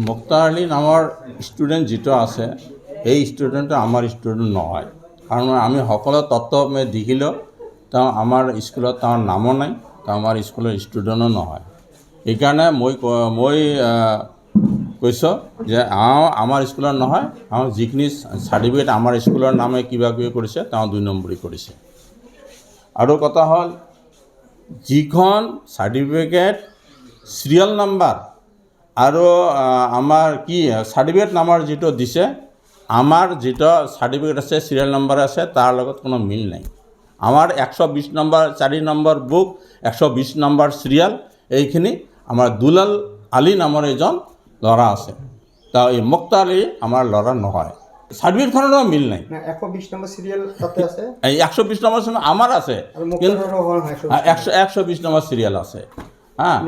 মুক্তাৰ আলী নামৰ ষ্টুডেণ্ট যিটো আছে এই ষ্টুডেণ্টটো আমাৰ ষ্টুডেণ্ট নহয় কাৰণ আমি সকলো তথ্য দেখিলেও তেওঁ আমাৰ স্কুলত তেওঁৰ নামো নাই তেওঁ আমাৰ স্কুলৰ ষ্টুডেণ্টো নহয় এইকাৰণে মই কৈছোঁ যে আমাৰ স্কুলৰ নহয় যিখিনি চাৰ্টিফিকেট আমাৰ স্কুলৰ নামে কিবা কিবি কৰিছে তেওঁ 2 নম্বৰী কৰিছে আৰু কথা হ'ল যিখন চাৰ্টিফিকেট সিৰিয়াল নাম্বাৰ আৰু আমাৰ কি চাৰ্টিফিকেট নাম্বাৰ যিটো দিছে আমাৰ যিটো চাৰ্টিফিকেট আছে সিৰিয়াল নাম্বাৰ আছে তাৰ লগত কোনো মিল নাই আমাৰ 120 number 4 number book 120 number serial এইখিনি আমাৰ দুলাল আলী নামৰ এজন ল'ৰা আছে তা এই মুক্তা আলী আমাৰ ল'ৰা নহয় সাৰ্টিফিকেটখনৰ মিল নাই 120 নম্বৰ সিৰিয়াল তাতে আছে এই 120 নম্বৰ আমাৰ আছে কিন্তু 120 নম্বৰ সিৰিয়াল আছে হ্যাঁ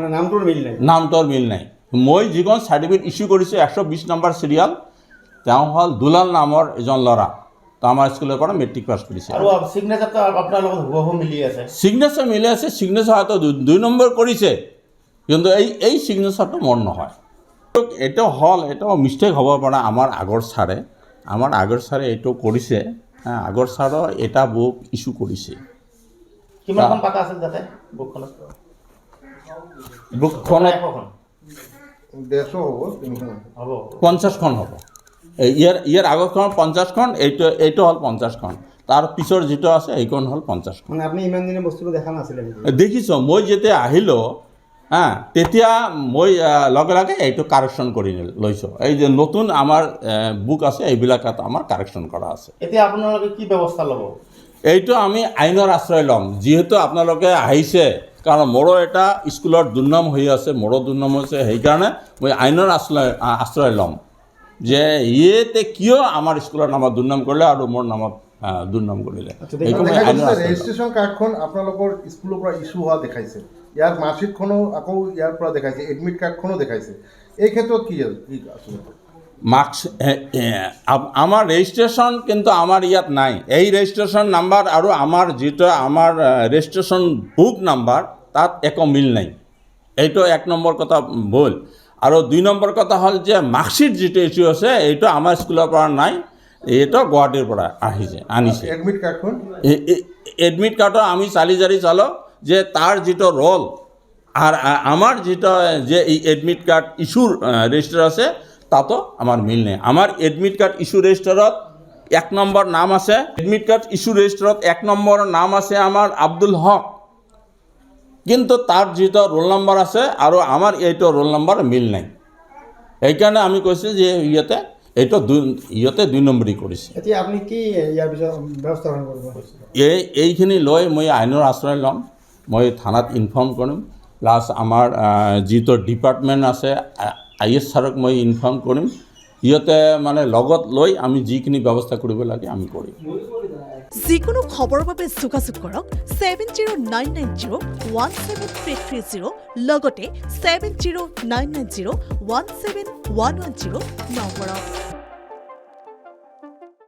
নামটোৰ মিল নাই মই যিখন সাৰ্টিফিকেট ইস্যু কৰিছো 120 নম্বৰ সিৰিয়াল তেওঁ হল দুলাল নামৰ এজন ল'ৰা তো আমাৰ স্কুলৰ পৰা মেট্ৰিক পাছ কৰিছে আৰু সিগনেচাৰটো আপোনাৰ লগত হুবহু মিলি আছে সিগনেচাৰ হয়তো 2 নম্বৰ কৰিছে কিন্তু এই সিগনেচাৰটো মোৰ নহয় এটা হল এটা মিষ্টেক হ'ব পাৰে আমাৰ আগৰ ছাৰে এইটো কৰিছে আগৰ ছাৰৰ এটা বুক ইস্যু কৰিছে কিমানখন পাতা আছিল তাতে বুকখনত 50খন হ'ব ইয়াৰ আগৰখন 50খন এইটো হ'ল 50খন তাৰ পিছৰ যিটো আছে এইখন হ'ল 50খন মানে আপুনি ইমান দিনে বস্তুটো দেখা নাছিলে দেখিছোঁ মই যেতিয়া আহিলোঁ তেতিয়া মই লগে লগে এইটো কাৰেকশ্যন কৰি লৈছোঁ এই যে নতুন আমাৰ বুক আছে এইবিলাকত আমাৰ কাৰেকশ্যন কৰা আছে এতিয়া আপোনালোকে কি ব্যৱস্থা ল'ব এইটো আমি আইনৰ আশ্ৰয় ল'ম যিহেতু আপোনালোকে আহিছে কাৰণ মোৰো এটা স্কুলৰ দুৰ্নাম হৈ আছে মোৰো দুৰ্নাম হৈছে সেইকাৰণে মই আইনৰ আশ্ৰয় ল'ম যে ইয়েতে কিয় আমাৰ স্কুলৰ নামত দুৰ্নাম কৰিলে আৰু মোৰ নামত দুৰ্নাম কৰিলে ৰেজিষ্ট্ৰেশ্যন কাৰ্ডখন আপোনালোকৰ স্কুলৰ পৰা ইস্যু হোৱা দেখাইছে ইয়াৰ মাৰ্কশ্বিটখনো আকৌ ইয়াৰ পৰা দেখাইছে এডমিট কাৰ্ডখনো দেখাইছে এই ক্ষেত্ৰত কি আচলতে মাৰ্কছ আমাৰ ৰেজিষ্ট্ৰেশ্যন কিন্তু আমাৰ ইয়াত নাই এই ৰেজিষ্ট্ৰেশ্যন নাম্বাৰ আৰু আমাৰ যিটো আমাৰ ৰেজিষ্ট্ৰেশ্যন বুক নাম্বাৰ তাত একো মিল নাই এইটো 1 নম্বৰ কথা ভুল আৰু 2 নম্বৰ কথা হ'ল যে মাৰ্কশ্বিট যিটো ইস্যু আছে এইটো আমাৰ স্কুলৰ পৰা নাই এইটো গুৱাহাটীৰ পৰা আনিছে এডমিট কাৰ্ডৰ আমি চালো যে তাৰ যিটো ৰ'ল আর আমার যেটা যে এই এডমিট কার্ড ইস্যুর রেজিস্টার আছে তাতো আমার মিল নেই আমার এডমিট কার্ড ইস্যু রেজিস্টারত 1 নম্বর নাম আছে এডমিট কার্ড ইস্যু রেজিস্টারত 1 নম্বর নাম আছে আমার আব্দুল হক কিন্তু তার যেটা রোল নাম্বার আছে আর আমার এইটো রোল নাম্বার মিল নাই এইকাৰণে আমি কৈছোঁ যে এইটো 2 নম্বৰী কৰিছে এতিয়া আপনি কি ইয়াৰ বিষয়ে ব্যৱস্থা গ্ৰহণ কৰিব এইখিনি লৈ মই আইনৰ আশ্ৰয় ল'ম মই থানাত ইনফৰ্ম কৰিম প্লাছ আমাৰ যিটো ডিপাৰ্টমেণ্ট আছে IS ছাৰক মই ইনফৰ্ম কৰিম ইহঁতে মানে লগত লৈ আমি যিখিনি ব্যৱস্থা কৰিব লাগে আমি কৰিম যিকোনো খবৰৰ বাবে যোগাযোগ কৰক 7099017330 লগতে 7099017110 নম্বৰত